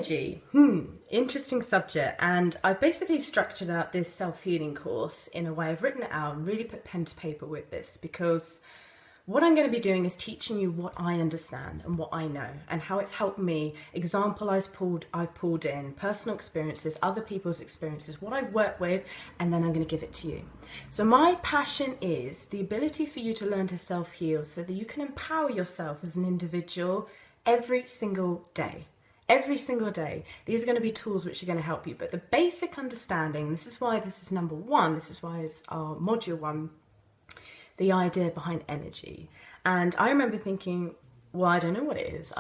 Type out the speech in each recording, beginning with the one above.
Energy, interesting subject, and I've basically structured out this self-healing course in a way. I've written it out and really put pen to paper with this, because what I'm going to be doing is teaching you what I understand and what I know and how it's helped me. Example I've pulled in, personal experiences, other people's experiences, what I've worked with, and then I'm going to give it to you. So my passion is the ability for you to learn to self-heal so that you can empower yourself as an individual every single day. Every single day. These are going to be tools which are going to help you. But the basic understanding, this is why this is number one, this is why it's our module one, the idea behind energy. And I remember thinking, well, I don't know what it is.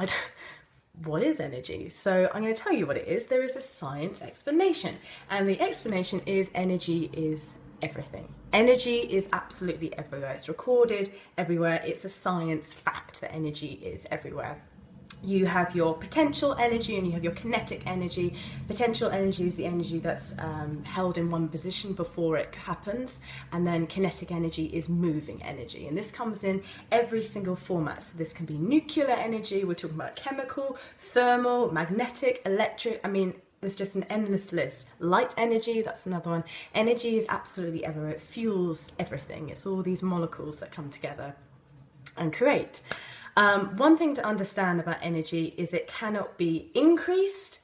What is energy? So I'm going to tell you what it is. There is a science explanation. And the explanation is energy is everything. Energy is absolutely everywhere. It's recorded everywhere. It's a science fact that energy is everywhere. You have your potential energy and you have your kinetic energy. Potential energy is the energy that's held in one position before it happens, and then kinetic energy is moving energy, and this comes in every single format. So this can be nuclear energy, we're talking about chemical, thermal, magnetic, electric, I mean there's just an endless list. Light energy, that's another one. Energy is absolutely everywhere. It fuels everything. It's all these molecules that come together and create. One thing to understand about energy is it cannot be increased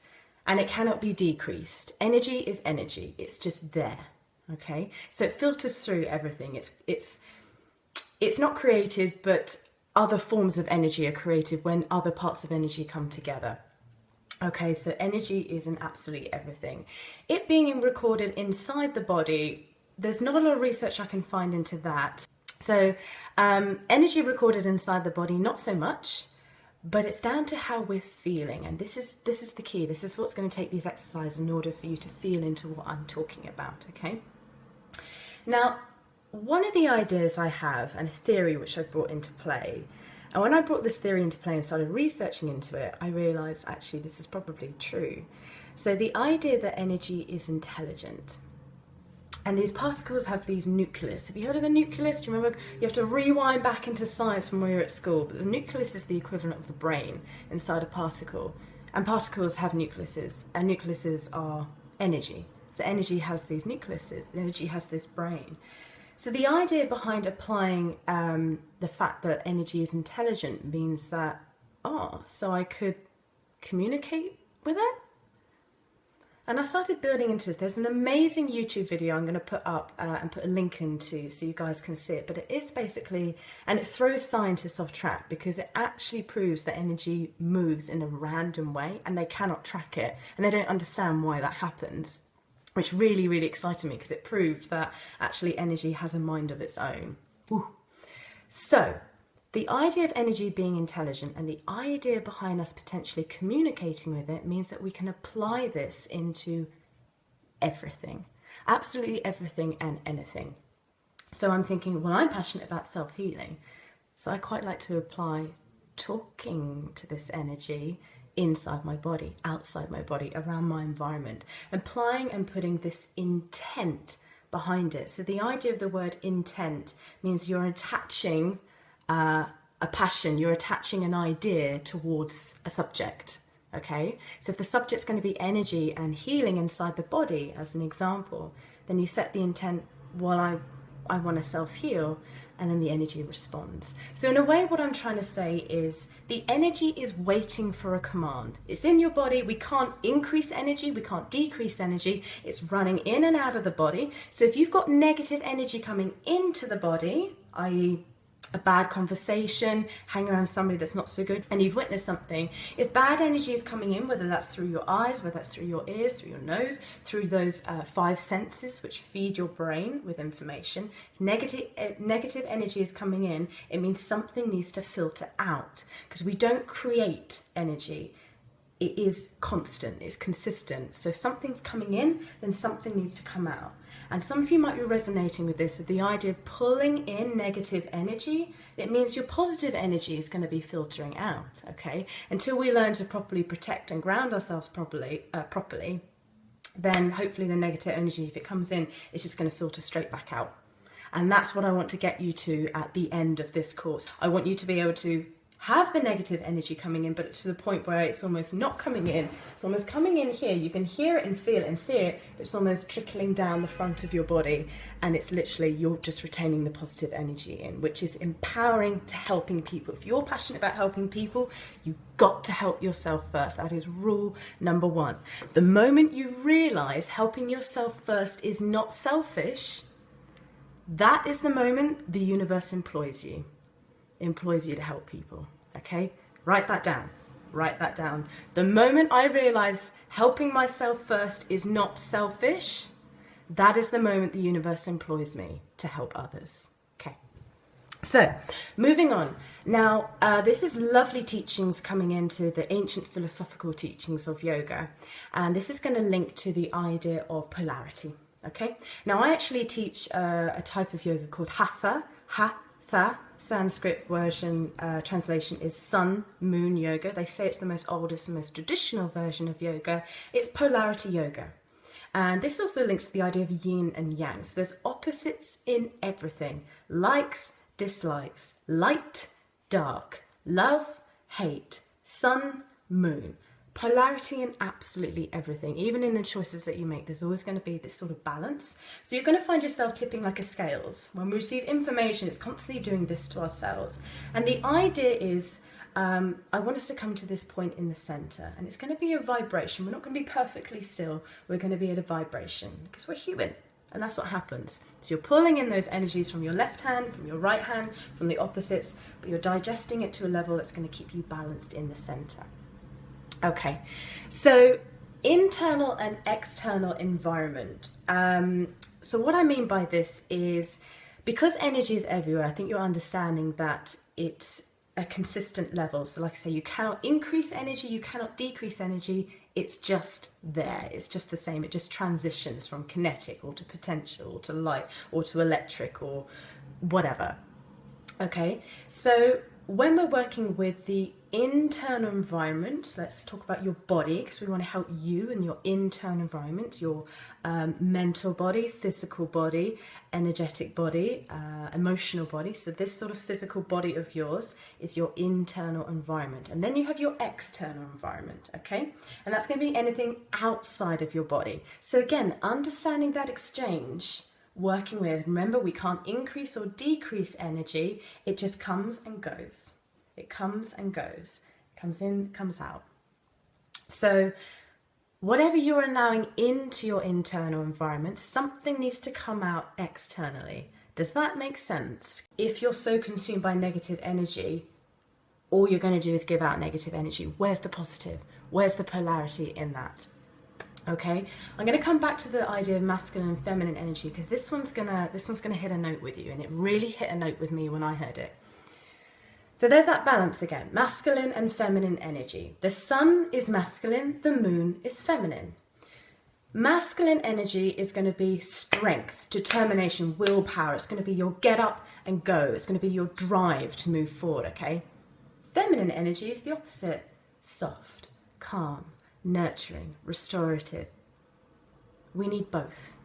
and it cannot be decreased. Energy is energy. It's just there. Okay, so it filters through everything. It's not created, but other forms of energy are created when other parts of energy come together. Okay, so energy is in absolutely everything. It being recorded inside the body, there's not a lot of research I can find into that. So energy recorded inside the body, not so much, but it's down to how we're feeling. And this is the key. This is what's going to take these exercises in order for you to feel into what I'm talking about, okay? Now, one of the ideas I have, and a theory which I brought into play, and when I brought this theory into play and started researching into it, I realized actually this is probably true. So the idea that energy is intelligent. And these particles have these nucleus. Have you heard of the nucleus? Do you remember? You have to rewind back into science from when you were at school. But the nucleus is the equivalent of the brain inside a particle. And particles have nucleuses. And nucleuses are energy. So energy has these nucleuses. Energy has this brain. So the idea behind applying the fact that energy is intelligent means that, so I could communicate with it? And I started building into this. There's an amazing YouTube video I'm going to put up and put a link into so you guys can see it. But it is basically, and it throws scientists off track because it actually proves that energy moves in a random way and they cannot track it. And they don't understand why that happens, which really, really excited me because it proved that actually energy has a mind of its own. Ooh. So, the idea of energy being intelligent and the idea behind us potentially communicating with it means that we can apply this into everything, absolutely everything and anything. So I'm thinking, well, I'm passionate about self-healing, so I quite like to apply talking to this energy inside my body, outside my body, around my environment, applying and putting this intent behind it. So the idea of the word intent means you're attaching a passion, you're attaching an idea towards a subject, okay? So if the subject's going to be energy and healing inside the body, as an example, then you set the intent, well, I want to self-heal, and then the energy responds. So in a way, what I'm trying to say is the energy is waiting for a command. It's in your body. We can't increase energy. We can't decrease energy. It's running in and out of the body. So if you've got negative energy coming into the body, i.e., a bad conversation, hanging around somebody that's not so good, and you've witnessed something, if bad energy is coming in, whether that's through your eyes, whether that's through your ears, through your nose, through those 5 senses which feed your brain with information, negative energy is coming in, it means something needs to filter out, because we don't create energy. It is constant, it's consistent. So if something's coming in, then something needs to come out. And some of you might be resonating with this, with the idea of pulling in negative energy. It means your positive energy is going to be filtering out, okay? Until we learn to properly protect and ground ourselves properly, then hopefully the negative energy, if it comes in, is just going to filter straight back out. And that's what I want to get you to at the end of this course. I want you to be able to have the negative energy coming in, but it's to the point where it's almost not coming in. It's almost coming in here. You can hear it and feel it and see it, but it's almost trickling down the front of your body. And it's literally, you're just retaining the positive energy in, which is empowering to helping people. If you're passionate about helping people, you've got to help yourself first. That is rule number one. The moment you realize helping yourself first is not selfish, that is the moment the universe employs you to help people. Okay, write that down. Write that down. The moment I realize helping myself first is not selfish, that is the moment the universe employs me to help others. Okay, so moving on. Now, this is lovely teachings coming into the ancient philosophical teachings of yoga, and this is going to link to the idea of polarity. Okay, now I actually teach a type of yoga called Hatha. Hatha, Sanskrit version, translation is sun, moon yoga. They say it's the most oldest and most traditional version of yoga. It's polarity yoga. And this also links to the idea of yin and yang. So there's opposites in everything. Likes, dislikes, light, dark, love, hate, sun, moon. Polarity in absolutely everything. Even in the choices that you make, there's always going to be this sort of balance. So you're going to find yourself tipping like a scales. When we receive information, it's constantly doing this to ourselves. And the idea is, I want us to come to this point in the center, and it's going to be a vibration. We're not going to be perfectly still. We're going to be at a vibration because we're human, and that's what happens. So you're pulling in those energies from your left hand, from your right hand, from the opposites, but you're digesting it to a level that's going to keep you balanced in the center. Okay, so internal and external environment. So what I mean by this is, because energy is everywhere, I think you're understanding that it's a consistent level. So like I say, you cannot increase energy, you cannot decrease energy. It's just there. It's just the same. It just transitions from kinetic or to potential or to light or to electric or whatever. Okay, so when we're working with the internal environment, let's talk about your body, because we want to help you and your internal environment, your mental body, physical body, energetic body, emotional body. So this sort of physical body of yours is your internal environment. And then you have your external environment, okay? And that's going to be anything outside of your body. So again, understanding that exchange, working with, remember, we can't increase or decrease energy. It just comes and goes. It comes and goes. It comes in, comes out. So whatever you're allowing into your internal environment, something needs to come out externally. Does that make sense? If you're so consumed by negative energy, all you're going to do is give out negative energy. Where's the positive? Where's the polarity in that? Okay, I'm going to come back to the idea of masculine and feminine energy, because this one's gonna hit a note with you, and it really hit a note with me when I heard it. So there's that balance again, masculine and feminine energy. The sun is masculine, the moon is feminine. Masculine energy is going to be strength, determination, willpower. It's going to be your get up and go. It's going to be your drive to move forward, okay? Feminine energy is the opposite, soft, calm, nurturing, restorative. We need both.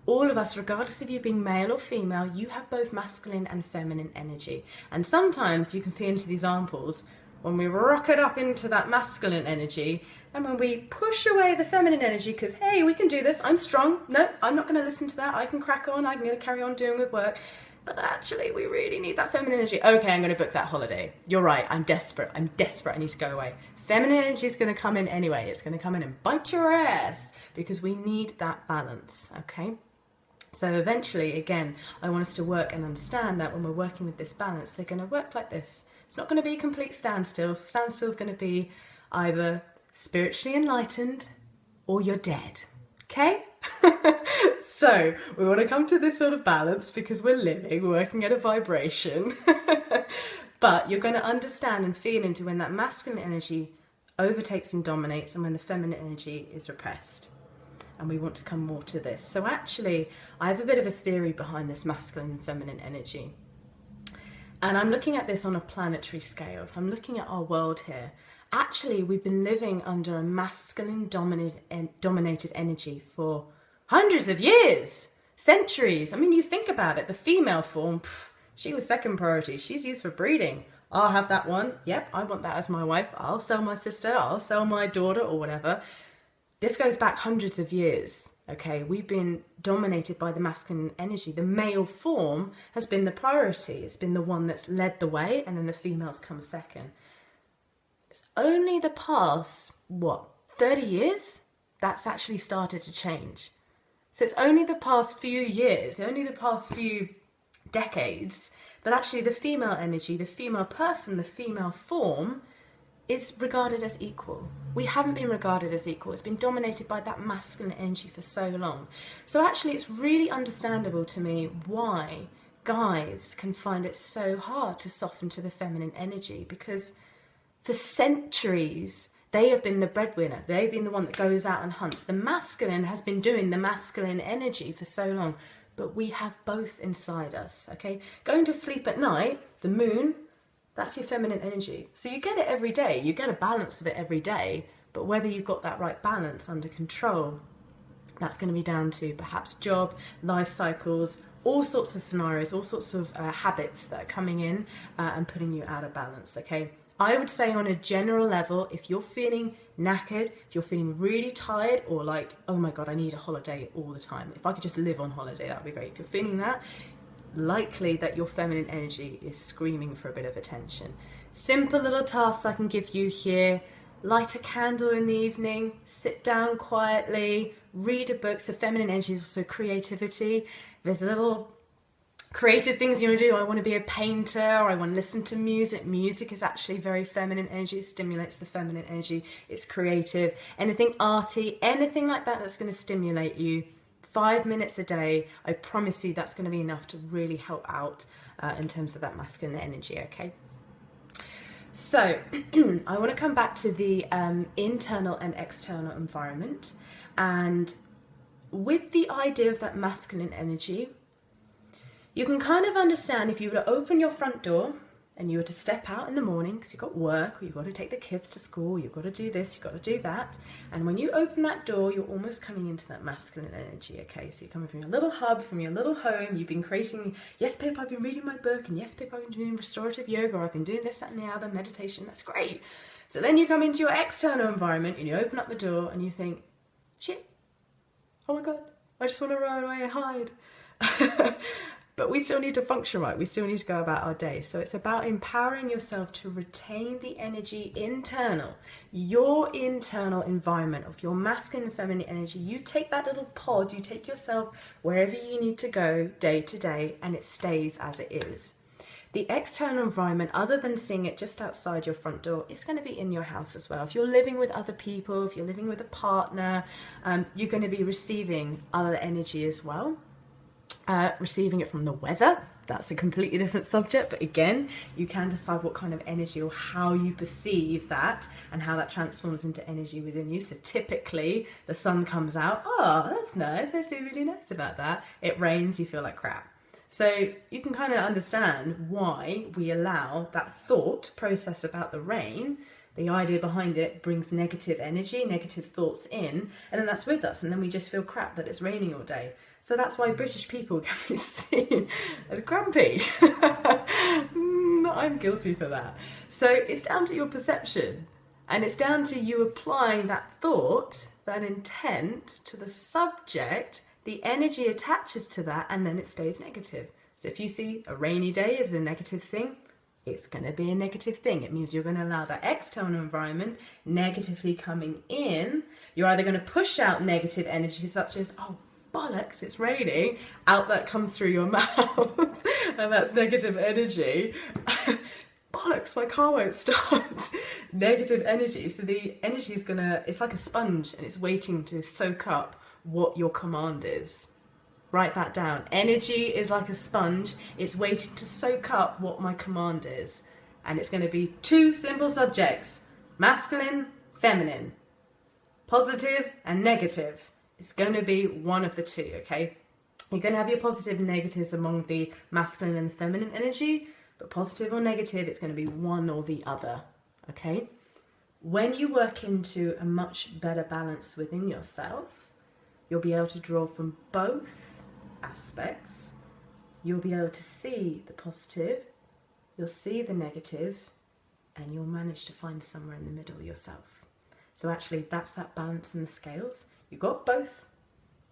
All of us, regardless of you being male or female, you have both masculine and feminine energy. And sometimes you can feel into these examples when we rocket up into that masculine energy, and when we push away the feminine energy because, hey, we can do this, I'm strong. No, I'm not going to listen to that. I can crack on. I'm going to carry on doing good work. But actually, we really need that feminine energy. Okay, I'm going to book that holiday. You're right. I'm desperate. I need to go away. Feminine energy is going to come in anyway. It's going to come in and bite your ass because we need that balance, okay? So eventually, again, I want us to work and understand that when we're working with this balance, they're going to work like this. It's not going to be a complete standstill. Standstill is going to be either spiritually enlightened or you're dead, okay? So we want to come to this sort of balance because we're living, working at a vibration. But you're going to understand and feel into when that masculine energy overtakes and dominates and when the feminine energy is repressed. And we want to come more to this. So actually, I have a bit of a theory behind this masculine and feminine energy. And I'm looking at this on a planetary scale. If I'm looking at our world here, actually we've been living under a masculine dominated energy for hundreds of years, centuries. I mean, you think about it, the female form, she was second priority. She's used for breeding. I'll have that one. Yep, I want that as my wife. I'll sell my sister. I'll sell my daughter or whatever. This goes back hundreds of years. Okay, we've been dominated by the masculine energy. The male form has been the priority. It's been the one that's led the way, and then the females come second. It's only the past, 30 years? That's actually started to change. So it's only the past few years, only the past few decades, that actually the female energy, the female person, the female form is regarded as equal. We haven't been regarded as equal. It's been dominated by that masculine energy for so long. So actually it's really understandable to me why guys can find it so hard to soften to the feminine energy, because for centuries they have been the breadwinner. They've been the one that goes out and hunts. The masculine has been doing the masculine energy for so long, but we have both inside us, okay? Going to sleep at night, the moon, that's your feminine energy. So you get it every day. You get a balance of it every day, but whether you've got that right balance under control, that's going to be down to perhaps job, life cycles, all sorts of scenarios, all sorts of habits that are coming in and putting you out of balance, okay? I would say on a general level, if you're feeling knackered, if you're feeling really tired, or like, oh my God, I need a holiday all the time. If I could just live on holiday, that would be great. If you're feeling that, likely that your feminine energy is screaming for a bit of attention. Simple little tasks I can give you here: light a candle in the evening, sit down quietly, read a book. So feminine energy is also creativity. There's little creative things you want to do. I want to be a painter, or I want to listen to music. Music is actually very feminine energy. It stimulates the feminine energy. It's creative. Anything arty, anything like that that's going to stimulate you. 5 minutes a day, I promise you that's going to be enough to really help out in terms of that masculine energy, okay? So I want to come back to the internal and external environment. And with the idea of that masculine energy, you can kind of understand if you were to open your front door and you were to step out in the morning because you've got work, or you've got to take the kids to school, you've got to do this, you've got to do that. And when you open that door, you're almost coming into that masculine energy, okay? So you're coming from your little hub, from your little home. You've been creating, yes, babe, I've been reading my book, and yes, babe, I've been doing restorative yoga, or I've been doing this, that, and the other, meditation. That's great. So then you come into your external environment and you open up the door and you think, shit, oh my God, I just want to run away and hide. But we still need to function right. We still need to go about our day. So it's about empowering yourself to retain the energy internal, your internal environment of your masculine and feminine energy. You take that little pod, you take yourself wherever you need to go day to day, and it stays as it is. The external environment, other than seeing it just outside your front door, it's going to be in your house as well. If you're living with other people, if you're living with a partner, you're going to be receiving other energy as well. Receiving it from the weather, that's a completely different subject, but again, you can decide what kind of energy or how you perceive that and how that transforms into energy within you. So typically the sun comes out, oh, that's nice, I feel really nice about that. It rains, you feel like crap. So you can kind of understand why we allow that thought process about the rain. The idea behind it brings negative energy, negative thoughts in, and then that's with us, and then we just feel crap that it's raining all day. So that's why British people can be seen as grumpy. I'm guilty for that. So it's down to your perception, and it's down to you applying that thought, that intent to the subject. The energy attaches to that, and then it stays negative. So if you see a rainy day as a negative thing, it's going to be a negative thing. It means you're going to allow that external environment negatively coming in. You're either going to push out negative energy such as, oh, bollocks, it's raining, out that comes through your mouth, and that's negative energy. Bollocks, my car won't start. Negative energy. So the energy is it's like a sponge, and it's waiting to soak up what your command is. Write that down. Energy is like a sponge. It's waiting to soak up what my command is. And it's going to be two simple subjects: masculine, feminine, positive and negative. It's going to be one of the two, okay? You're going to have your positive and negatives among the masculine and the feminine energy, but positive or negative, it's going to be one or the other, okay? When you work into a much better balance within yourself, you'll be able to draw from both aspects. You'll be able to see the positive, you'll see the negative, and you'll manage to find somewhere in the middle yourself. So actually, that's that balance in the scales. You've got both.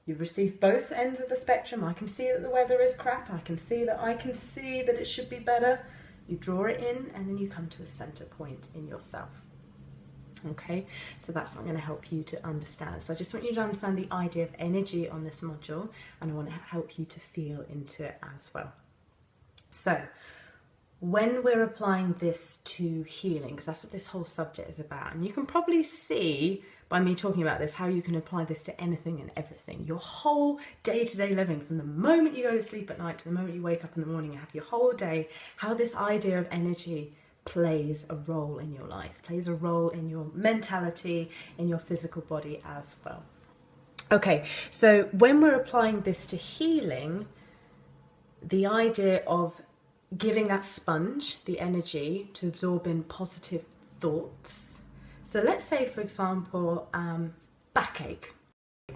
You've received both ends of the spectrum. I can see that the weather is crap. I can see that it should be better. You draw it in, and then you come to a center point in yourself. Okay, so that's what I'm going to help you to understand. So I just want you to understand the idea of energy on this module, and I want to help you to feel into it as well. So when we're applying this to healing, because that's what this whole subject is about, and you can probably see by me talking about this how you can apply this to anything and everything. Your whole day-to-day living, from the moment you go to sleep at night to the moment you wake up in the morning and have your whole day, how this idea of energy plays a role in your life, plays a role in your mentality, in your physical body as well. Okay, so when we're applying this to healing, the idea of giving that sponge the energy to absorb in positive thoughts. So let's say, for example, backache.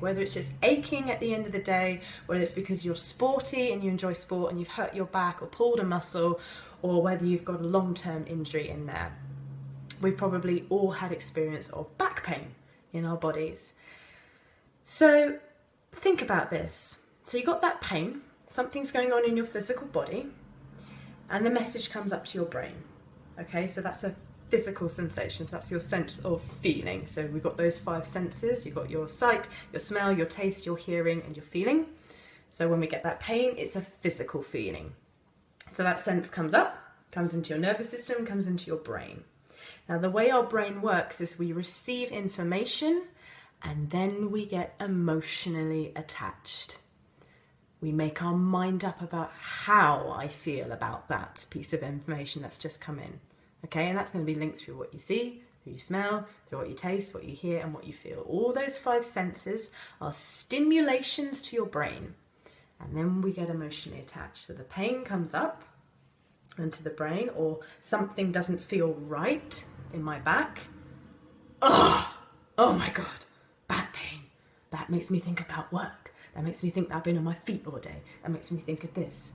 Whether it's just aching at the end of the day, whether it's because you're sporty and you enjoy sport and you've hurt your back or pulled a muscle, or whether you've got a long-term injury in there. We've probably all had experience of back pain in our bodies. So think about this. So you got that pain, something's going on in your physical body, and the message comes up to your brain. Okay, so that's a physical sensation. So that's your sense of feeling. So we've got those 5 senses. You've got your sight, your smell, your taste, your hearing, and your feeling. So when we get that pain, it's a physical feeling. So that sense comes up, comes into your nervous system, comes into your brain. Now the way our brain works is we receive information and then we get emotionally attached. We make our mind up about how I feel about that piece of information that's just come in. Okay, and that's going to be linked through what you see, through you smell, through what you taste, what you hear, and what you feel. All those 5 senses are stimulations to your brain. And then we get emotionally attached. So the pain comes up into the brain, or something doesn't feel right in my back. Oh my God, back pain. That makes me think about work. That makes me think that I've been on my feet all day. That makes me think of this.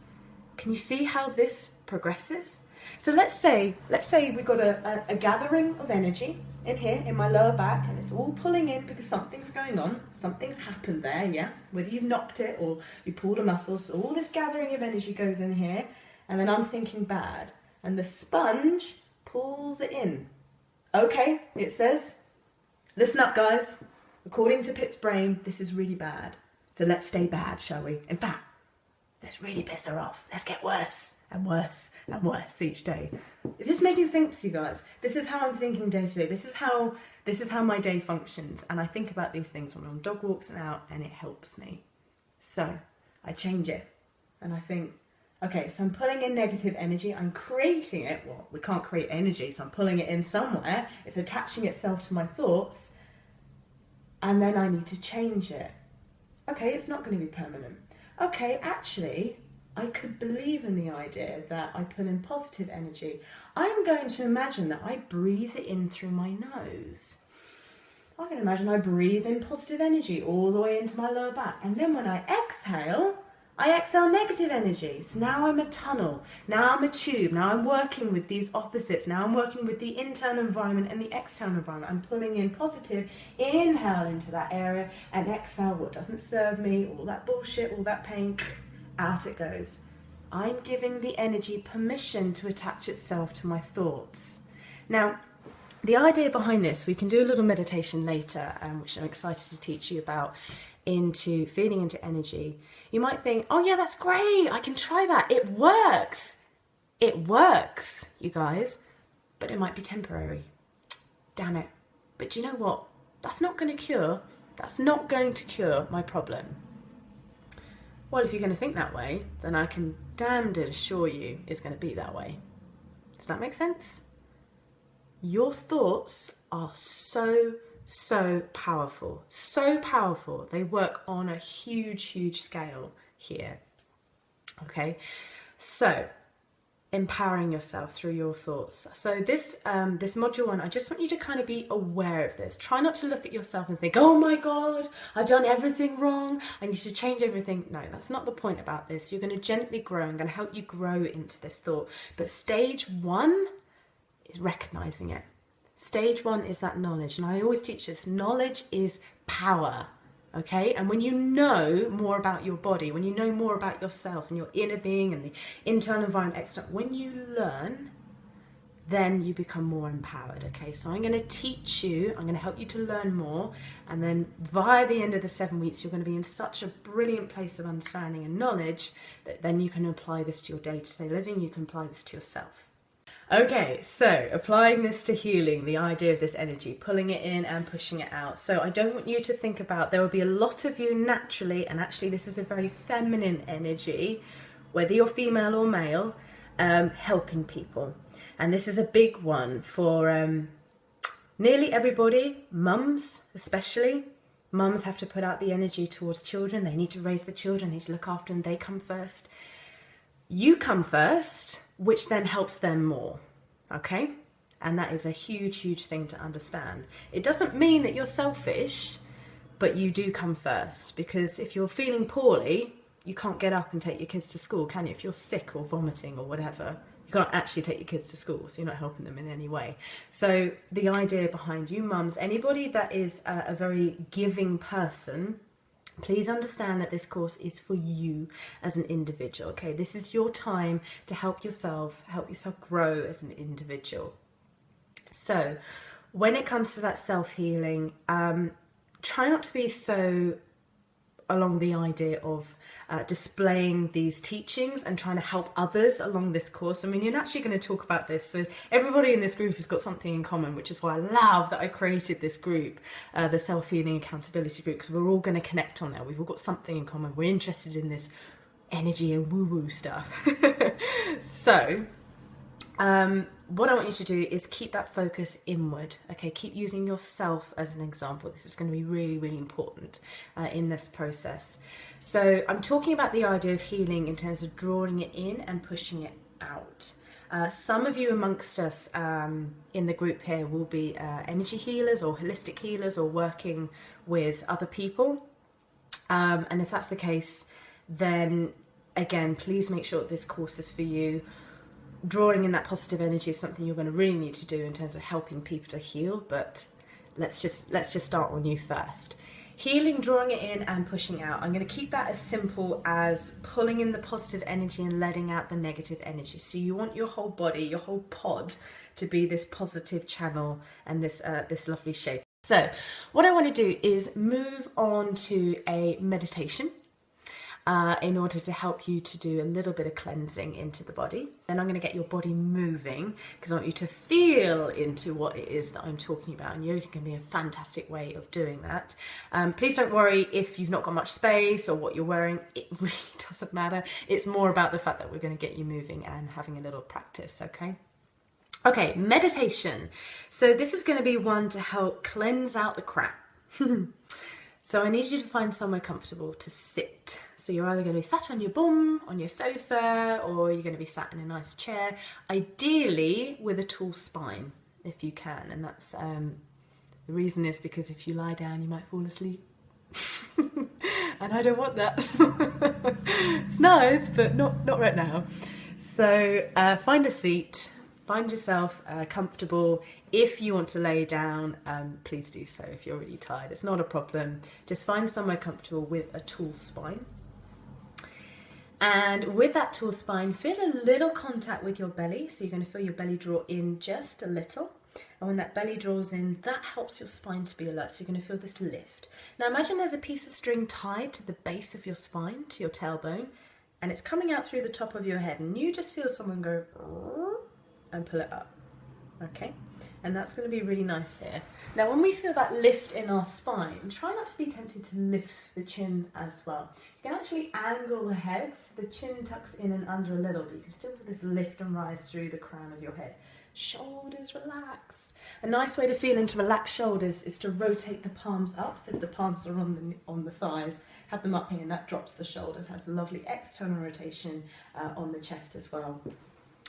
Can you see how this progresses? So let's say we've got a gathering of energy in here, in my lower back, and it's all pulling in because something's going on. Something's happened there, yeah? Whether you've knocked it or you pulled a muscle. So all this gathering of energy goes in here, and then I'm thinking bad. And the sponge pulls it in. Okay, it says, listen up, guys. According to Pip's brain, this is really bad. So let's stay bad, shall we? In fact, let's really piss her off. Let's get worse and worse and worse each day. Is this making sense to you guys? This is how I'm thinking day to day. This is how my day functions. And I think about these things when I'm on dog walks and out, and it helps me. So I change it and I think, okay, so I'm pulling in negative energy. I'm creating it. Well, we can't create energy, so I'm pulling it in somewhere. It's attaching itself to my thoughts. And then I need to change it. Okay, it's not going to be permanent. Okay, actually, I could believe in the idea that I put in positive energy. I'm going to imagine that I breathe it in through my nose. I can imagine I breathe in positive energy all the way into my lower back. And then when I exhale negative energy. So now I'm a tunnel. Now I'm a tube. Now I'm working with these opposites. Now I'm working with the internal environment and the external environment. I'm pulling in positive, inhale into that area, and exhale what doesn't serve me, all that bullshit, all that pain, out it goes. I'm giving the energy permission to attach itself to my thoughts. Now, the idea behind this, we can do a little meditation later, which I'm excited to teach you about, into feeding into energy. You might think, oh yeah, that's great, I can try that. It works. It works, you guys, but it might be temporary. Damn it. But you know what? That's not going to cure my problem. Well, if you're going to think that way, then I can damned assure you it's going to be that way. Does that make sense? Your thoughts are so powerful, so powerful. They work on a huge scale here. Okay, so empowering yourself through your thoughts. So this this module 1, I just want you to kind of be aware of this. Try not to look at yourself and think, oh my god, I've done everything wrong, I need to change everything. No, that's not the point about this. You're going to gently grow. I'm going to help you grow into this thought. But stage 1 is recognizing it. Stage 1 is that knowledge, and I always teach this. Knowledge is power. Okay, and when you know more about your body, when you know more about yourself and your inner being and the internal environment, external, when you learn, then you become more empowered. Okay, so I'm going to teach you, I'm going to help you to learn more, and then via the end of the 7 weeks, you're going to be in such a brilliant place of understanding and knowledge that then you can apply this to your day-to-day living, you can apply this to yourself. Okay, so applying this to healing, the idea of this energy, pulling it in and pushing it out. So I don't want you to think about, there will be a lot of you naturally, and actually this is a very feminine energy, whether you're female or male, helping people. And this is a big one for nearly everybody, mums especially. Mums have to put out the energy towards children. They need to raise the children, they need to look after them, they come first. You come first, which then helps them more, okay? And that is a huge, huge thing to understand. It doesn't mean that you're selfish, but you do come first, because if you're feeling poorly, you can't get up and take your kids to school, can you? If you're sick or vomiting or whatever, you can't actually take your kids to school, so you're not helping them in any way. So the idea behind you mums, anybody that is a very giving person, please understand that this course is for you as an individual, okay? This is your time to help yourself grow as an individual. So when it comes to that self-healing, try not to be so along the idea of displaying these teachings and trying to help others along this course. I mean, you're actually going to talk about this, so everybody in this group has got something in common, which is why I love that I created this group, the Self-Healing Accountability Group, because we're all going to connect on there. We've all got something in common. We're interested in this energy and woo-woo stuff. So what I want you to do is keep that focus inward, okay? Keep using yourself as an example. This is going to be really, really important in this process. So I'm talking about the idea of healing in terms of drawing it in and pushing it out. Some of you amongst us in the group here will be energy healers or holistic healers or working with other people. And if that's the case, then again, please make sure that this course is for you. Drawing in that positive energy is something you're going to really need to do in terms of helping people to heal, but let's just start on you first. Healing, drawing it in and pushing out. I'm going to keep that as simple as pulling in the positive energy and letting out the negative energy. So you want your whole body, your whole pod to be this positive channel and this this lovely shape. So what I want to do is move on to a meditation in order to help you to do a little bit of cleansing into the body. Then I'm going to get your body moving because I want you to feel into what it is that I'm talking about, and yoga can be a fantastic way of doing that. Please don't worry if you've not got much space or what you're wearing. It really doesn't matter. It's more about the fact that we're going to get you moving and having a little practice, okay? Okay, meditation. So this is going to be one to help cleanse out the crap. So I need you to find somewhere comfortable to sit. So you're either going to be sat on your bum, on your sofa, or you're going to be sat in a nice chair, ideally with a tall spine, if you can. And that's the reason is because if you lie down, you might fall asleep. And I don't want that. It's nice, but not right now. So find a seat. Find yourself comfortable. If you want to lay down, please do so if you're really tired. It's not a problem. Just find somewhere comfortable with a tall spine. And with that tall spine, feel a little contact with your belly. So you're going to feel your belly draw in just a little. And when that belly draws in, that helps your spine to be alert. So you're going to feel this lift. Now imagine there's a piece of string tied to the base of your spine, to your tailbone, and it's coming out through the top of your head. And you just feel someone go and pull it up, okay? And that's going to be really nice here. Now when we feel that lift in our spine, try not to be tempted to lift the chin as well. You can actually angle the head so the chin tucks in and under a little, but you can still feel this lift and rise through the crown of your head. Shoulders relaxed. A nice way to feel into relaxed shoulders is to rotate the palms up. So if the palms are on the thighs, have them up here, and that drops the shoulders. Has a lovely external rotation on the chest as well.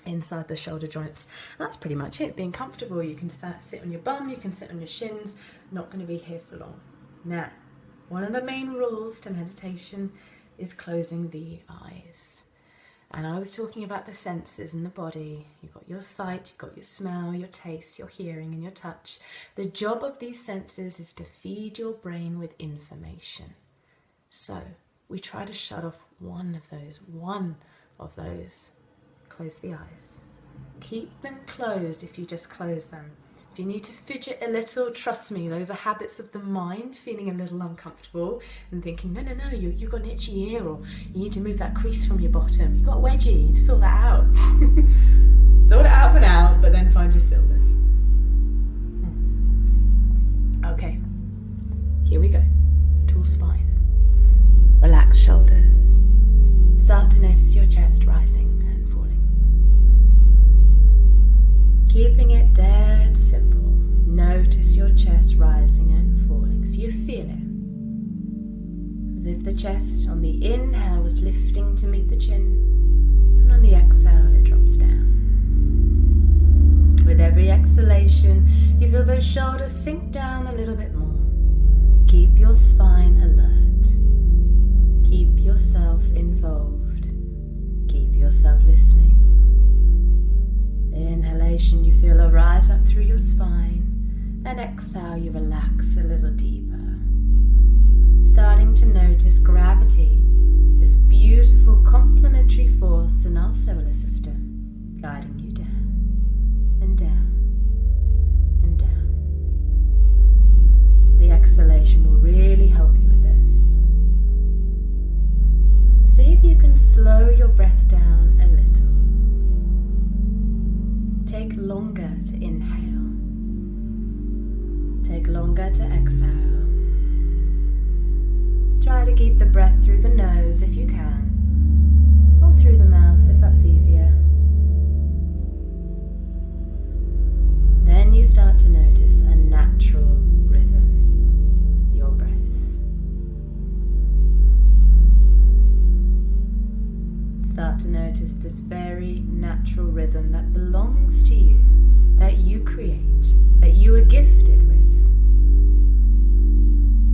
inside the shoulder joints. And that's pretty much it. Being comfortable, you can sit on your bum, you can sit on your shins, not going to be here for long. Now, one of the main rules to meditation is closing the eyes. And I was talking about the senses in the body. You've got your sight, you've got your smell, your taste, your hearing and your touch. The job of these senses is to feed your brain with information. So we try to shut off one of those. Close the eyes. Keep them closed if you just close them. If you need to fidget a little, trust me, those are habits of the mind, feeling a little uncomfortable and thinking, no, you've got an itchy ear, or you need to move that crease from your bottom. You've got a wedgie, you need to sort that out. Sort it out for now, but then find your stillness. Okay, here we go. Tall spine. Relax shoulders. Start to notice your chest rising and falling. Keeping it dead simple. Notice your chest rising and falling so you feel it. As if the chest on the inhale was lifting to meet the chin, and on the exhale it drops down. With every exhalation, you feel those shoulders sink down a little bit more. Keep your spine alert. Keep yourself involved. Keep yourself listening. Inhalation, you feel a rise up through your spine, and exhale, you relax a little deeper. Starting to notice gravity, this beautiful complementary force in our solar system, guiding you down and down and down. The exhalation will really help you with this. See if you can slow your breath down a little. Take longer to inhale. Take longer to exhale. Try to keep the breath through the nose if you can, or through the mouth if that's easier. Then you start to notice a natural rhythm, your breath. Start to notice this very natural rhythm that belongs to you, that you create, that you are gifted with.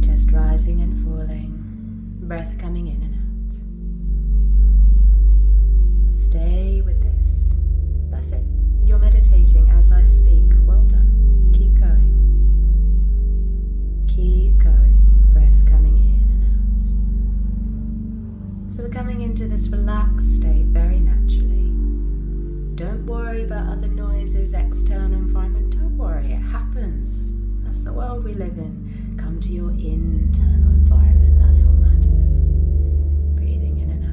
Chest rising and falling, breath coming in and out. Stay with this. That's it. You're meditating as I speak. Well done. Keep going. Keep going. Breath coming in and out. So we're coming into this relaxed state very naturally. Don't worry about other noises, external environment. Don't worry, it happens. That's the world we live in. Come to your internal environment. That's what matters. Breathing in and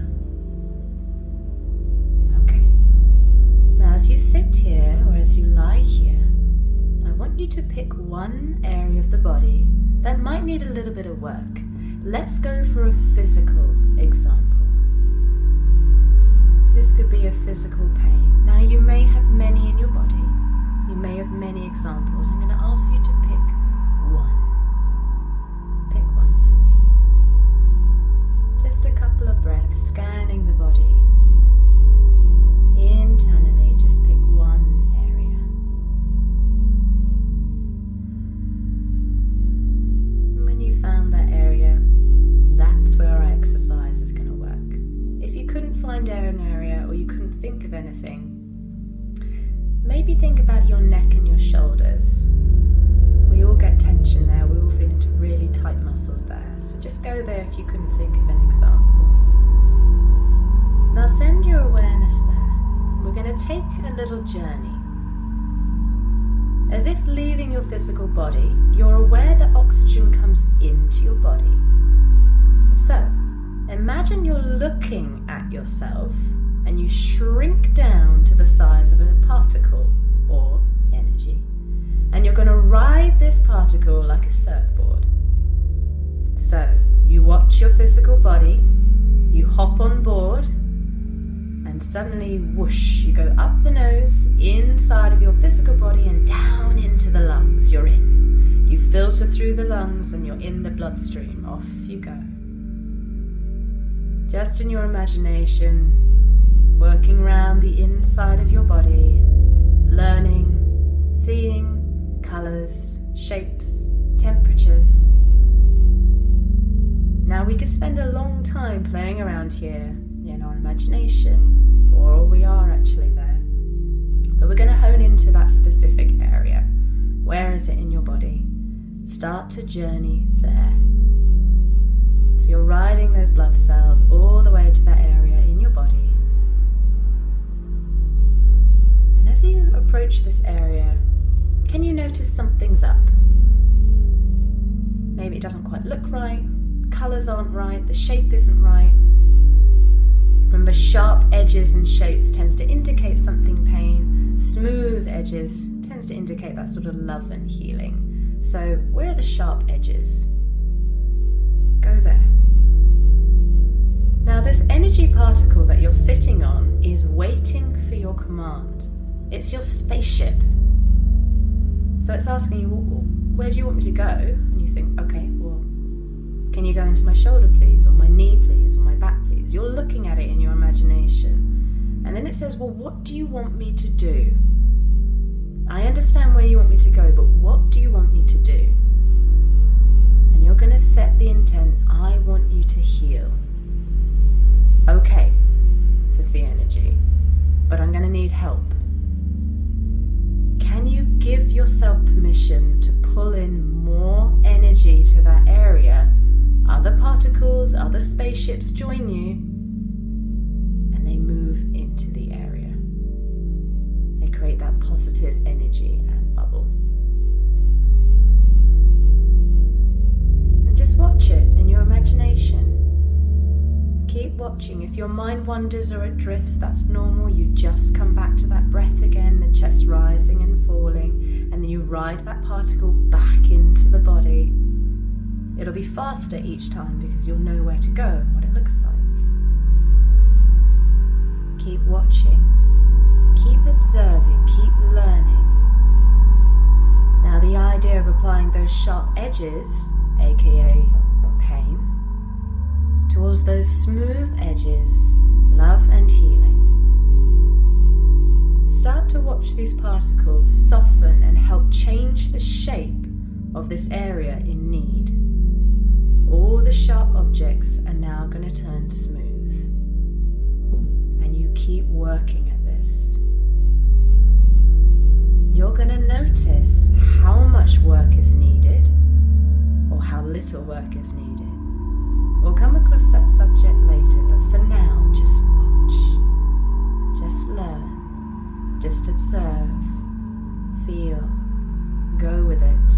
out. Okay. Now as you sit here or as you lie here, I want you to pick one area of the body that might need a little bit of work. Let's go for a physical example. This could be a physical pain. Now you may have many in your body. You may have many examples. I'm going to ask you to pick one. Pick one for me. Just a couple of breaths, scanning the body. Internally, just pick one area. And when you found that area, that's where our exercise is going to work. If you couldn't find an area or you couldn't think of anything, maybe think about your neck and your shoulders. We all get tension there, we all feel into really tight muscles there. So just go there if you couldn't think of an example. Now send your awareness there. We're going to take a little journey. As if leaving your physical body, you're aware that oxygen comes into your body. So, imagine you're looking at yourself and you shrink down to the size of a particle or energy. And you're going to ride this particle like a surfboard. So, you watch your physical body, you hop on board, and suddenly, whoosh, you go up the nose, inside of your physical body and down into the lungs. You're in. You filter through the lungs and you're in the bloodstream. Off you go. Just in your imagination, working around the inside of your body, learning, seeing colours, shapes, temperatures. Now we could spend a long time playing around here in our imagination, or we are actually there. But we're going to hone into that specific area. Where is it in your body? Start to journey there. So you're riding those blood cells all the way to that area in your body. And as you approach this area, can you notice something's up? Maybe it doesn't quite look right, colours aren't right, the shape isn't right. Remember, sharp edges and shapes tends to indicate something pain. Smooth edges tends to indicate that sort of love and healing. So where are the sharp edges? Go there. Now this energy particle that you're sitting on is waiting for your command. It's your spaceship. So it's asking you, well, where do you want me to go? And you think, okay, well, can you go into my shoulder please, or my knee please, or my back please? You're looking at it in your imagination. And then it says, well, what do you want me to do? I understand where you want me to go, but what do you want me to do? And you're going to set the intent, I want you to heal. Okay, says the energy, but I'm going to need help. Can you give yourself permission to pull in more energy to that area? Other particles, other spaceships join you, and they move into the area. They create that positive energy and bubble. And just watch it in your imagination. Keep watching. If your mind wanders or it drifts, that's normal. You just come back to that breath again, the chest rising and falling, and then you ride that particle back into the body. It'll be faster each time because you'll know where to go and what it looks like. Keep watching, keep observing, keep learning. Now the idea of applying those sharp edges, aka pain, towards those smooth edges, love and healing. Start to watch these particles soften and help change the shape of this area in need. All the sharp objects are now going to turn smooth. And you keep working at this. You're going to notice how much work is needed or how little work is needed. We'll come across that subject later, but for now, just watch. Just learn. Just observe. Feel. Go with it.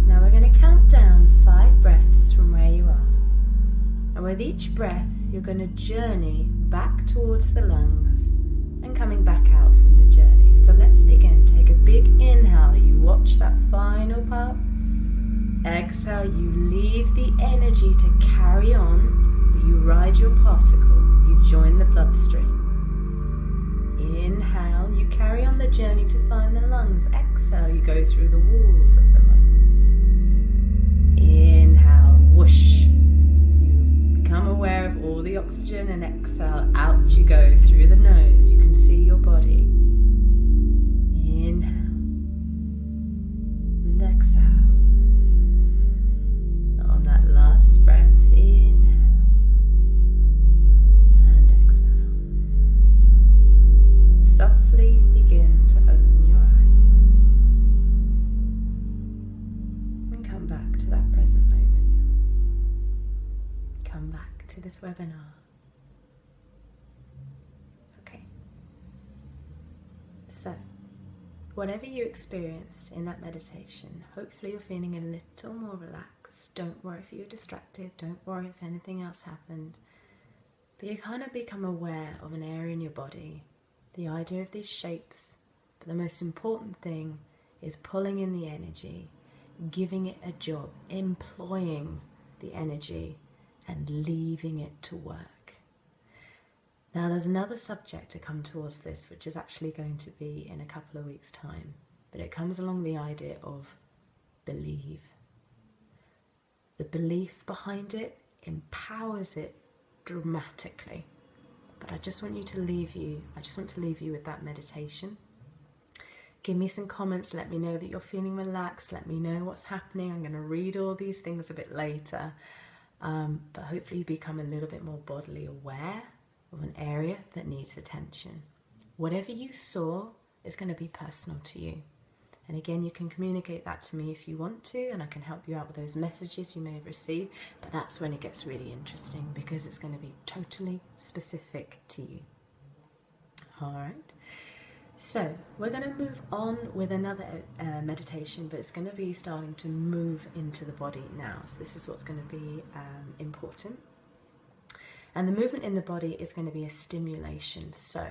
Now we're going to count down 5 breaths from where you are. And with each breath, you're going to journey back towards the lungs and coming back out from the journey. So let's begin. Take a big inhale. You watch that final part. Exhale. You leave the energy to carry on, but you ride your particle. You join the bloodstream. Inhale. You carry on the journey to find the lungs. Exhale. You go through the walls of the lungs. Inhale. Whoosh. You become aware of all the oxygen, and exhale. Out you go through the nose. You can see your body. Inhale and exhale. On that last breath, inhale and exhale. Softly begin to open your eyes and come back to that present moment. Come back to this webinar. Okay. So, whatever you experienced in that meditation, hopefully you're feeling a little more relaxed. Don't worry if you're distracted. Don't worry if anything else happened. But you kind of become aware of an area in your body, the idea of these shapes. But the most important thing is pulling in the energy, giving it a job, employing the energy, and leaving it to work. Now there's another subject to come towards this, which is actually going to be in a couple of weeks' time. But it comes along the idea of believe. the belief behind it empowers it dramatically. But I just want to leave you with that meditation. Give me some comments, let me know that you're feeling relaxed, let me know what's happening. I'm going to read all these things a bit later, but hopefully you become a little bit more bodily aware of an area that needs attention. Whatever you saw is going to be personal to you. And again, you can communicate that to me if you want to, and I can help you out with those messages you may have received. But that's when it gets really interesting, because it's going to be totally specific to you. All right. So we're going to move on with another meditation, but it's going to be starting to move into the body now. So this is what's going to be important. And the movement in the body is going to be a stimulation. So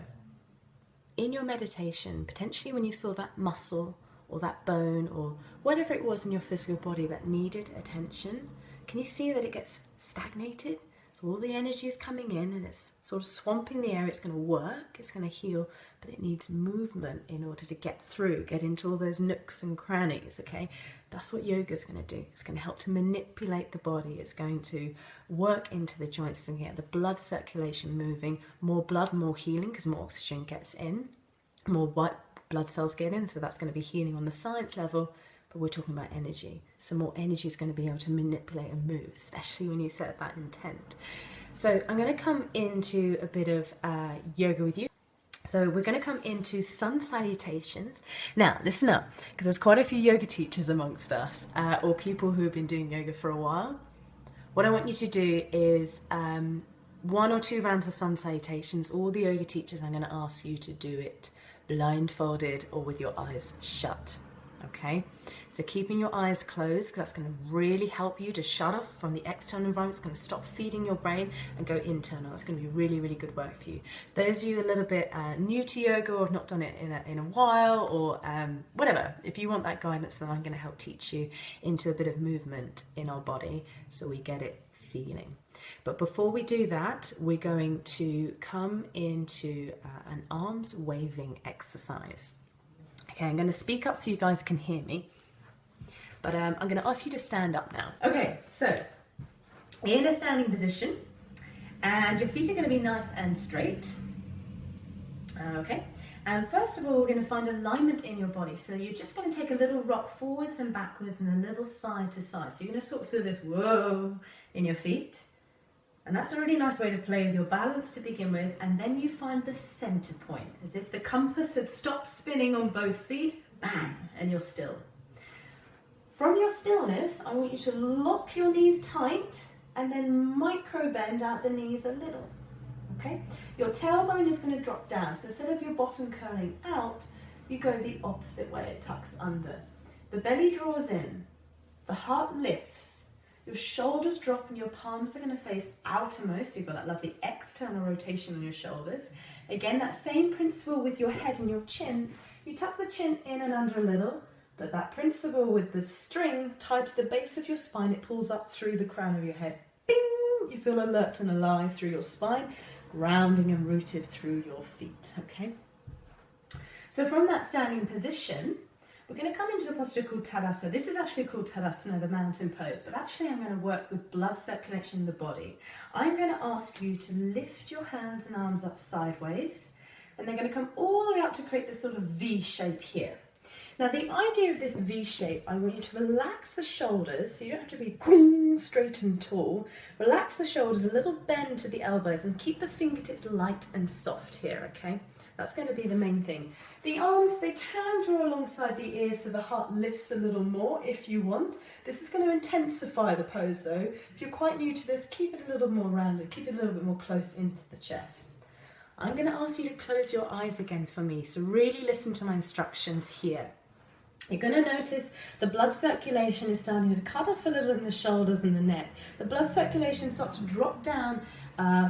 in your meditation, potentially when you saw that muscle or that bone or whatever it was in your physical body that needed attention, can you see that it gets stagnated? So all the energy is coming in and it's sort of swamping the area. It's going to work, it's going to heal, but it needs movement in order to get through, get into all those nooks and crannies, okay? That's what yoga is going to do. It's going to help to manipulate the body. It's going to work into the joints and get the blood circulation moving. More blood, more healing, because more oxygen gets in, more white blood cells get in, so that's going to be healing on the science level, but we're talking about energy. So more energy is going to be able to manipulate and move, especially when you set that intent. So I'm going to come into a bit of yoga with you. So we're going to come into sun salutations. Now, listen up, because there's quite a few yoga teachers amongst us, or people who have been doing yoga for a while. What I want you to do is 1 or 2 rounds of sun salutations. All the yoga teachers, I'm going to ask you to do it blindfolded or with your eyes shut. Okay, so keeping your eyes closed, because that's going to really help you to shut off from the external environment. It's going to stop feeding your brain and go internal. It's going to be really, really good work for you. Those of you a little bit new to yoga or have not done it in a while, or whatever, if you want that guidance, then I'm going to help teach you into a bit of movement in our body so we get it feeling. But before we do that, we're going to come into an arms waving exercise. Okay, I'm going to speak up so you guys can hear me, but I'm going to ask you to stand up now. Okay, so in a standing position, and your feet are going to be nice and straight. Okay, and first of all, we're going to find alignment in your body. So you're just going to take a little rock forwards and backwards and a little side to side. So you're going to sort of feel this whoa in your feet. And that's a really nice way to play with your balance to begin with, and then you find the center point, as if the compass had stopped spinning on both feet, bang, and you're still. From your stillness, I want you to lock your knees tight and then micro bend out the knees a little, okay? Your tailbone is going to drop down, so instead of your bottom curling out, you go the opposite way, it tucks under. The belly draws in, the heart lifts, your shoulders drop and your palms are going to face outermost. So you've got that lovely external rotation on your shoulders. Again, that same principle with your head and your chin. You tuck the chin in and under a little, but that principle with the string tied to the base of your spine, it pulls up through the crown of your head. Bing! You feel alert and alive through your spine, grounding and rooted through your feet, okay? So from that standing position, we're going to come into a posture called Tadasana. This is actually called Tadasana, the mountain pose, but actually I'm going to work with blood circulation in the body. I'm going to ask you to lift your hands and arms up sideways, and they're going to come all the way up to create this sort of V shape here. Now the idea of this V shape, I want you to relax the shoulders, so you don't have to be straight and tall. Relax the shoulders, a little bend to the elbows, and keep the fingertips light and soft here, okay? That's going to be the main thing. The arms, they can draw alongside the ears so the heart lifts a little more if you want. This is going to intensify the pose though. If you're quite new to this, keep it a little more rounded, keep it a little bit more close into the chest. I'm going to ask you to close your eyes again for me, so really listen to my instructions here. You're going to notice the blood circulation is starting to cut off a little in the shoulders and the neck. The blood circulation starts to drop down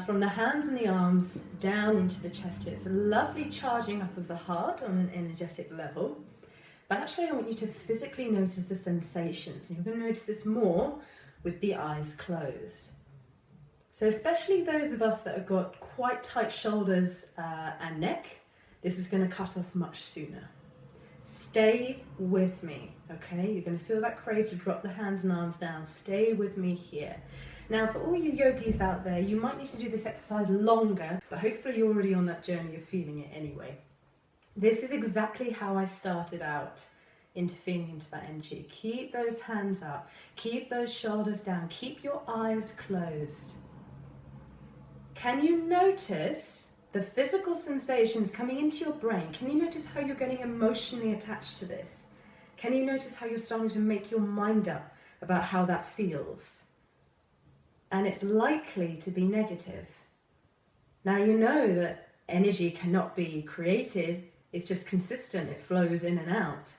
from the hands and the arms down into the chest here. It's a lovely charging up of the heart on an energetic level. But actually I want you to physically notice the sensations. And you're going to notice this more with the eyes closed. So especially those of us that have got quite tight shoulders and neck, this is going to cut off much sooner. Stay with me, okay? You're going to feel that crave to drop the hands and arms down. Stay with me here. Now, for all you yogis out there, you might need to do this exercise longer, but hopefully you're already on that journey of feeling it anyway. This is exactly how I started out into feeling into that energy. Keep those hands up, keep those shoulders down, keep your eyes closed. Can you notice the physical sensations coming into your brain? Can you notice how you're getting emotionally attached to this? Can you notice how you're starting to make your mind up about how that feels? And it's likely to be negative. Now you know that energy cannot be created, it's just consistent, it flows in and out.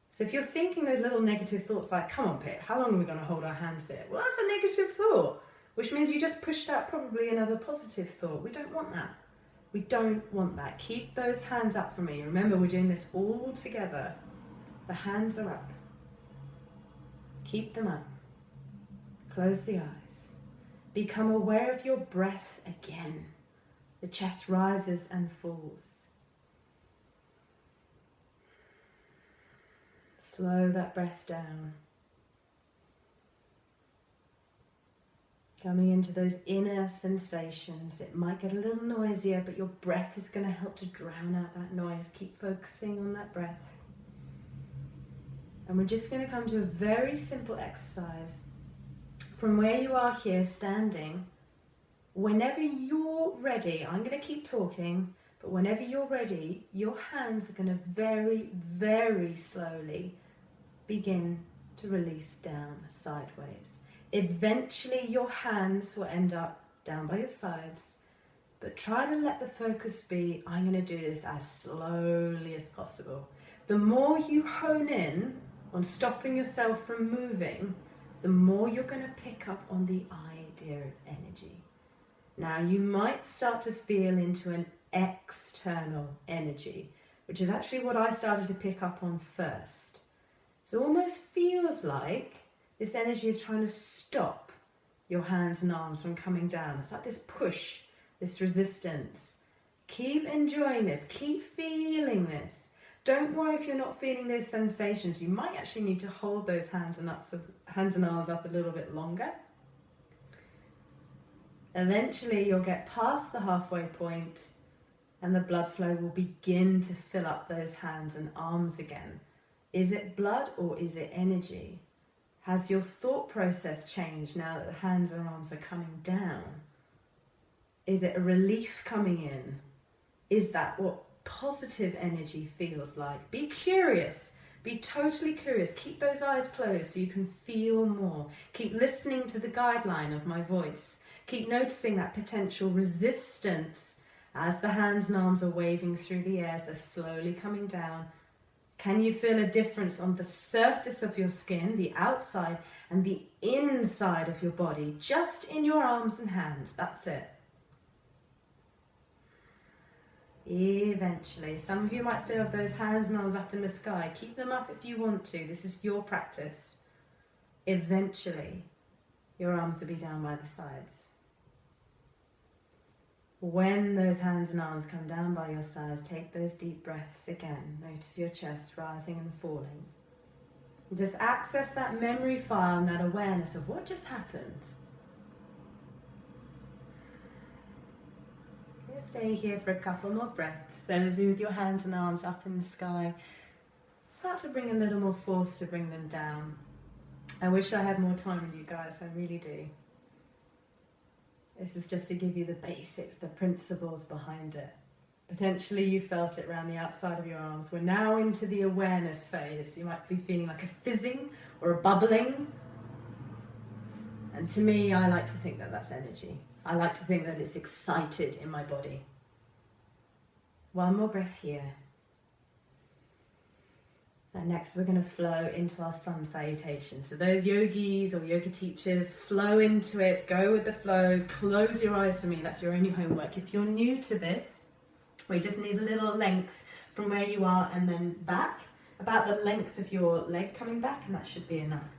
So if you're thinking those little negative thoughts like, come on Pip, how long are we going to hold our hands here? Well, that's a negative thought, which means you just pushed out probably another positive thought. We don't want that. We don't want that. Keep those hands up for me. Remember, we're doing this all together. The hands are up. Keep them up. Close the eyes. Become aware of your breath again. The chest rises and falls. Slow that breath down. Coming into those inner sensations. It might get a little noisier, but your breath is going to help to drown out that noise. Keep focusing on that breath. And we're just going to come to a very simple exercise. From where you are here, standing, whenever you're ready, I'm going to keep talking, but whenever you're ready, your hands are going to very, very slowly begin to release down sideways. Eventually your hands will end up down by your sides, but try to let the focus be, I'm going to do this as slowly as possible. The more you hone in on stopping yourself from moving, the more you're going to pick up on the idea of energy. Now you might start to feel into an external energy, which is actually what I started to pick up on first. So it almost feels like this energy is trying to stop your hands and arms from coming down. It's like this push, this resistance. Keep enjoying this. Keep feeling this. Don't worry if you're not feeling those sensations. You might actually need to hold those hands and arms up a little bit longer. Eventually you'll get past the halfway point and the blood flow will begin to fill up those hands and arms again. Is it blood or is it energy? Has your thought process changed now that the hands and arms are coming down? Is it a relief coming in? Is that what positive energy feels like? Be curious. Be totally curious. Keep those eyes closed so you can feel more. Keep listening to the guideline of my voice. Keep noticing that potential resistance as the hands and arms are waving through the air, as they're slowly coming down. Can you feel a difference on the surface of your skin, the outside, and the inside of your body, just in your arms and hands? That's it. Eventually, some of you might still have those hands and arms up in the sky. Keep them up if you want to. This is your practice. Eventually, your arms will be down by the sides. When those hands and arms come down by your sides, take those deep breaths again. Notice your chest rising and falling. And just access that memory file and that awareness of what just happened. Okay, stay here for a couple more breaths. Those with your hands and arms up in the sky, start to bring a little more force to bring them down. I wish I had more time with you guys, I really do. This is just to give you the basics, the principles behind it. Potentially you felt it around the outside of your arms. We're now into the awareness phase. You might be feeling like a fizzing or a bubbling. And to me, I like to think that that's energy. I like to think that it's excited in my body. One more breath here. And next we're going to flow into our sun salutation. So those yogis or yoga teachers, flow into it, go with the flow, close your eyes for me. That's your only homework. If you're new to this, we just need a little length from where you are and then back, about the length of your leg coming back, and that should be enough.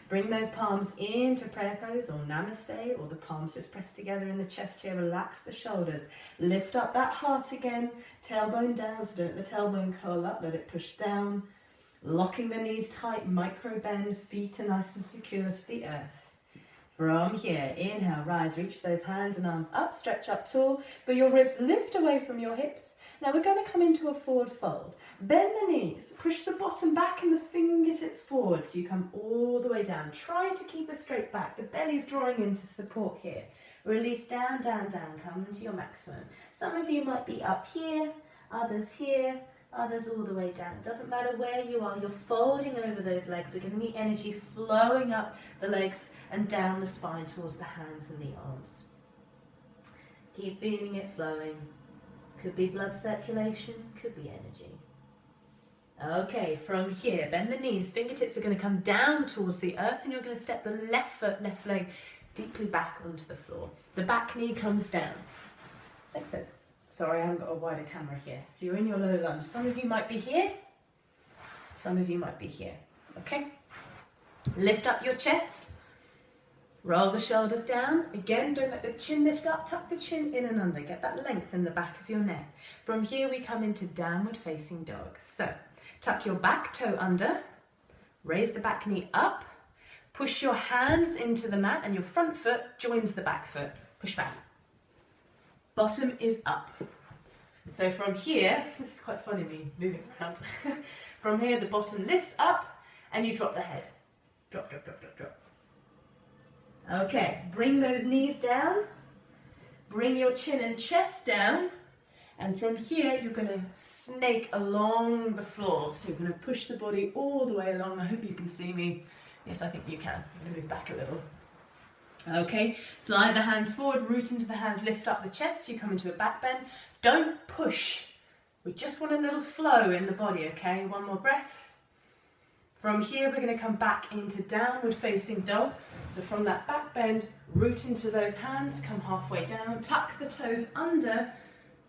Bring those palms into prayer pose or namaste, or the palms just pressed together in the chest here. Relax the shoulders. Lift up that heart again. Tailbone down, so don't let the tailbone curl up. Let it push down. Locking the knees tight, micro bend. Feet are nice and secure to the earth. From here, inhale, rise. Reach those hands and arms up. Stretch up tall. Feel your ribs lift away from your hips. Now we're going to come into a forward fold. Bend the knees, push the bottom back and the fingertips forward so you come all the way down. Try to keep a straight back. The belly's drawing in to support here. Release down, down, down. Come into your maximum. Some of you might be up here, others here, others all the way down. Doesn't matter where you are, you're folding over those legs. We're getting the energy flowing up the legs and down the spine towards the hands and the arms. Keep feeling it flowing. Could be blood circulation, could be energy. Okay, from here, bend the knees, fingertips are going to come down towards the earth and you're going to step the left foot, left leg deeply back onto the floor. The back knee comes down. Like so. Sorry, I haven't got a wider camera here. So you're in your low lunge. Some of you might be here, some of you might be here. Okay? Lift up your chest. Roll the shoulders down. Again, don't let the chin lift up. Tuck the chin in and under. Get that length in the back of your neck. From here, we come into downward facing dog. So, tuck your back toe under. Raise the back knee up. Push your hands into the mat and your front foot joins the back foot. Push back. Bottom is up. So from here, this is quite funny me moving around. From here, the bottom lifts up and you drop the head. Drop, drop, drop, drop, drop. Okay, bring those knees down, bring your chin and chest down, and from here you're going to snake along the floor. So you're going to push the body all the way along. I hope you can see me. Yes, I think you can. I'm going to move back a little. Okay, slide the hands forward, root into the hands, lift up the chest, so you come into a back bend. Don't push. We just want a little flow in the body, okay? One more breath. From here, we're going to come back into downward facing dog. So from that back bend, root into those hands, come halfway down, tuck the toes under,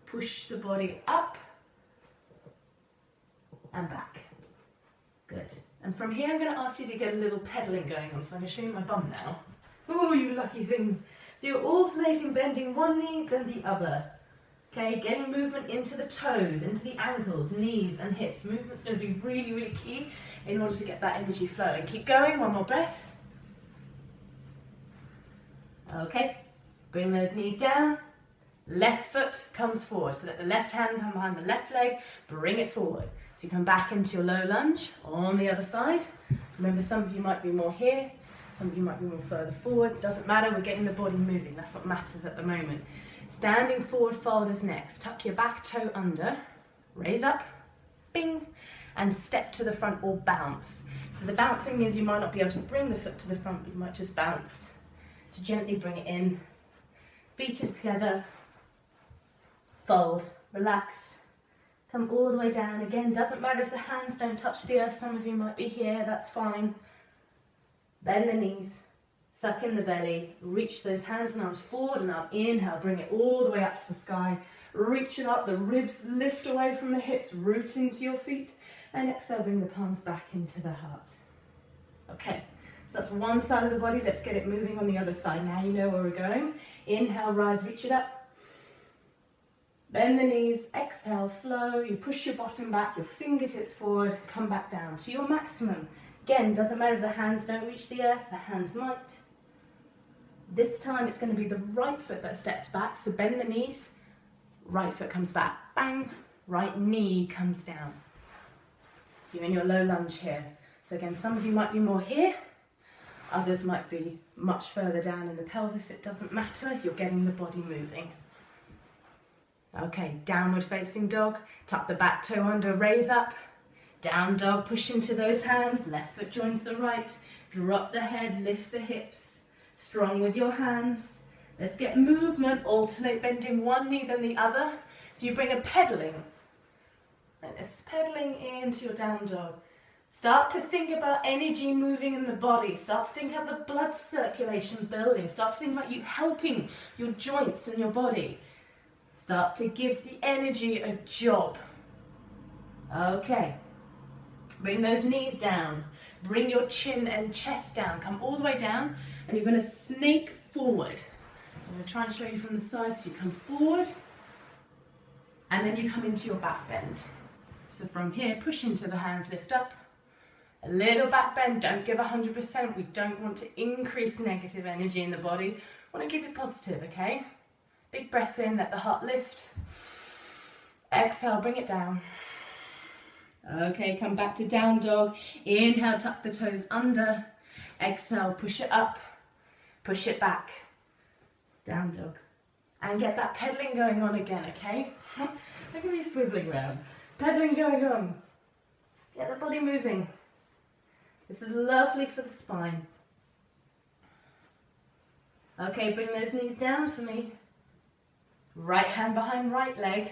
push the body up and back. Good. And from here, I'm going to ask you to get a little pedaling going on. So I'm going to show you my bum now. Oh, you lucky things. So you're alternating bending one knee, then the other. Okay, getting movement into the toes, into the ankles, knees and hips. Movement's going to be really, really key in order to get that energy flowing. Keep going, one more breath. Okay, bring those knees down. Left foot comes forward, so let the left hand come behind the left leg, bring it forward. So you come back into your low lunge on the other side. Remember, some of you might be more here, some of you might be more further forward. Doesn't matter, we're getting the body moving. That's what matters at the moment. Standing forward fold is next. Tuck your back toe under, raise up, bing, and step to the front or bounce. So the bouncing means you might not be able to bring the foot to the front, but you might just bounce to gently bring it in. Feet are together, fold, relax, come all the way down. Again, doesn't matter if the hands don't touch the earth. Some of you might be here, that's fine. Bend the knees. Suck in the belly, reach those hands and arms forward and up. Inhale, bring it all the way up to the sky. Reach it up, the ribs lift away from the hips, root into your feet. And exhale, bring the palms back into the heart. Okay, so that's one side of the body. Let's get it moving on the other side. Now you know where we're going. Inhale, rise, reach it up. Bend the knees, exhale, flow. You push your bottom back, your fingertips forward, come back down to your maximum. Again, doesn't matter if the hands don't reach the earth, the hands might. This time it's going to be the right foot that steps back, so bend the knees, right foot comes back, bang, right knee comes down. So you're in your low lunge here. So again, some of you might be more here, others might be much further down in the pelvis. It doesn't matter, you're getting the body moving. Okay, downward facing dog, tuck the back toe under, raise up, down dog, push into those hands, left foot joins the right, drop the head, lift the hips. Strong with your hands. Let's get movement, alternate bending one knee then the other. So you bring a pedaling. And it's pedaling into your down dog. Start to think about energy moving in the body. Start to think about the blood circulation building. Start to think about you helping your joints and your body. Start to give the energy a job. Okay. Bring those knees down. Bring your chin and chest down. Come all the way down, and you're going to snake forward. So I'm going to try and show you from the side. So you come forward, and then you come into your back bend. So from here, push into the hands, lift up. A little back bend, don't give 100%. We don't want to increase negative energy in the body. We want to keep it positive, okay? Big breath in, let the heart lift. Exhale, bring it down. Okay, come back to down dog. Inhale, tuck the toes under. Exhale, push it up. Push it back. Down dog. And get that pedaling going on again, okay? Look at me swiveling around. Pedaling going on. Get the body moving. This is lovely for the spine. Okay, bring those knees down for me. Right hand behind right leg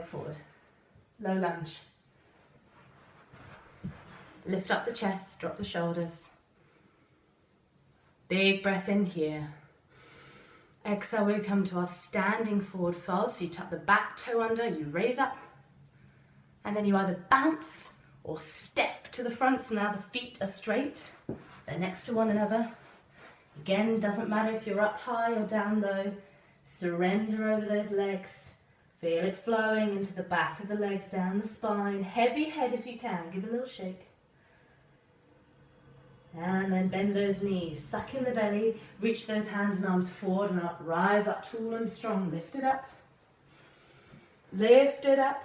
forward. Low lunge. Lift up the chest, drop the shoulders. Big breath in here. Exhale, we come to our standing forward fold. So you tuck the back toe under, you raise up, and then you either bounce or step to the front, so now the feet are straight. They're next to one another. Again, doesn't matter if you're up high or down low. Surrender over those legs. Feel it flowing into the back of the legs, down the spine. Heavy head if you can. Give a little shake. And then bend those knees. Suck in the belly. Reach those hands and arms forward and up. Rise up tall and strong. Lift it up. Lift it up.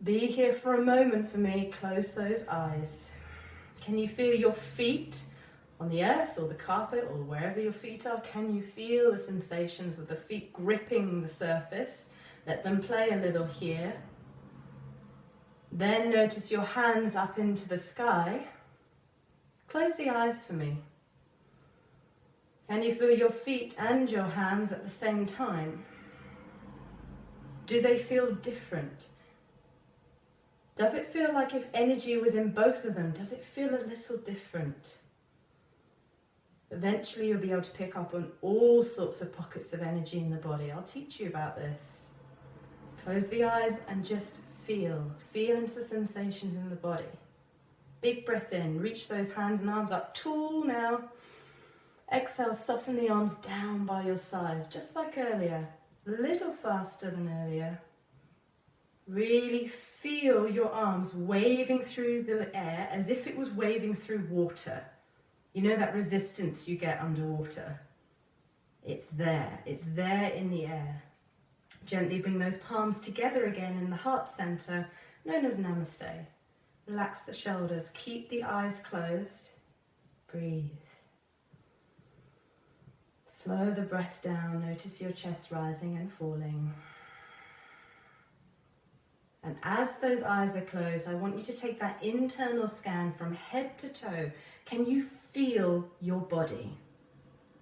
Be here for a moment for me. Close those eyes. Can you feel your feet on the earth or the carpet or wherever your feet are? Can you feel the sensations of the feet gripping the surface? Let them play a little here. Then notice your hands up into the sky. Close the eyes for me. Can you feel your feet and your hands at the same time? Do they feel different? Does it feel like if energy was in both of them, does it feel a little different? Eventually you'll be able to pick up on all sorts of pockets of energy in the body. I'll teach you about this. Close the eyes and just feel. Feel into the sensations in the body. Big breath in. Reach those hands and arms up tall now. Exhale, soften the arms down by your sides, just like earlier. A little faster than earlier. Really feel your arms waving through the air as if it was waving through water. You know that resistance you get underwater? It's there in the air. Gently bring those palms together again in the heart center, known as Namaste. Relax the shoulders, keep the eyes closed. Breathe. Slow the breath down, notice your chest rising and falling. And as those eyes are closed, I want you to take that internal scan from head to toe. Can you feel your body?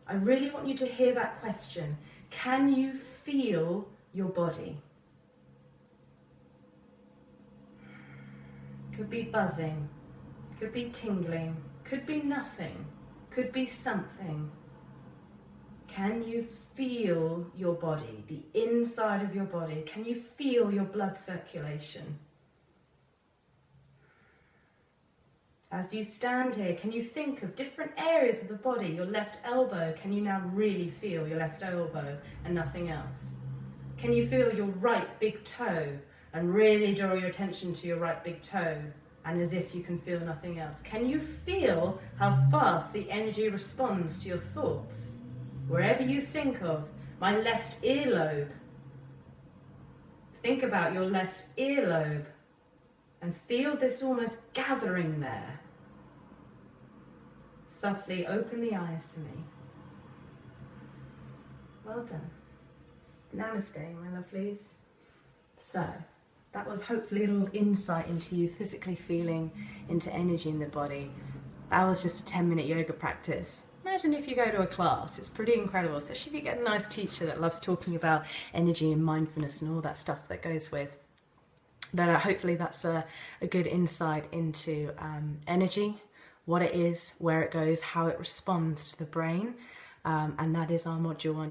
I really want you to hear that question. Can you feel your body? Could be buzzing, could be tingling, could be nothing, could be something. Can you feel your body, the inside of your body? Can you feel your blood circulation? As you stand here, can you think of different areas of the body? Your left elbow, can you now really feel your left elbow and nothing else? Can you feel your right big toe and really draw your attention to your right big toe and as if you can feel nothing else? Can you feel how fast the energy responds to your thoughts? Wherever you think of, my left earlobe, think about your left earlobe and feel this almost gathering there. Softly open the eyes for me. Well done. Namaste, my lovelies. So, that was hopefully a little insight into you physically feeling into energy in the body. That was just a 10-minute yoga practice. Imagine if you go to a class, it's pretty incredible, especially if you get a nice teacher that loves talking about energy and mindfulness and all that stuff that goes with. But hopefully that's a good insight into energy, what it is, where it goes, how it responds to the brain, and that is our module 1.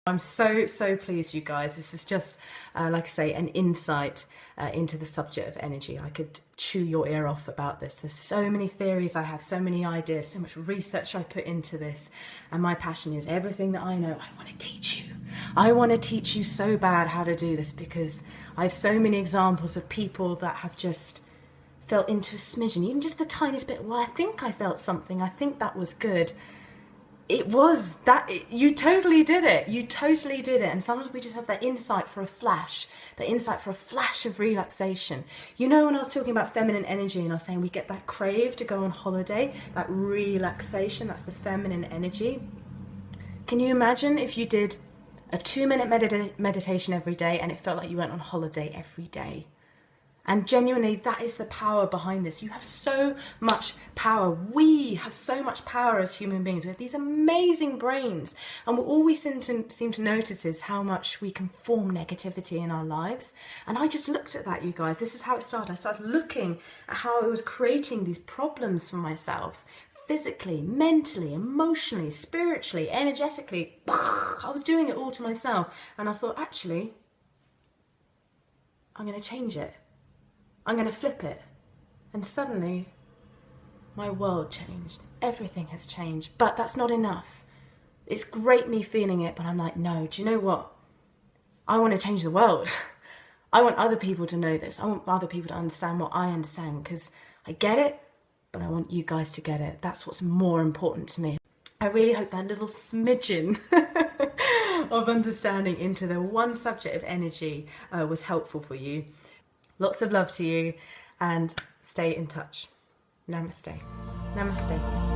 I'm so pleased, you guys. This is just, like I say, an insight into the subject of energy. I could chew your ear off about this. There's so many theories I have, so many ideas, so much research I put into this. And my passion is everything that I know, I want to teach you. I want to teach you so bad how to do this, because I have so many examples of people that have just felt into a smidgen, even just the tiniest bit. Well, I think I felt something. I think that was good. It was that, you totally did it. You totally did it. And sometimes we just have that insight for a flash, that insight for a flash of relaxation. You know, when I was talking about feminine energy and I was saying we get that crave to go on holiday, that relaxation, that's the feminine energy. Can you imagine if you did a 2-minute meditation every day and it felt like you went on holiday every day? And genuinely, that is the power behind this. You have so much power. We have so much power as human beings. We have these amazing brains. And what all we seem to notice is how much we can form negativity in our lives. And I just looked at that, you guys. This is how it started. I started looking at how I was creating these problems for myself. Physically, mentally, emotionally, spiritually, energetically. I was doing it all to myself. And I thought, actually, I'm going to change it. I'm going to flip it. And suddenly, my world changed. Everything has changed. But that's not enough. It's great me feeling it, but I'm like, no, do you know what? I want to change the world. I want other people to know this. I want other people to understand what I understand, because I get it, but I want you guys to get it. That's what's more important to me. I really hope that little smidgen of understanding into the one subject of energy was helpful for you. Lots of love to you, and stay in touch. Namaste. Namaste.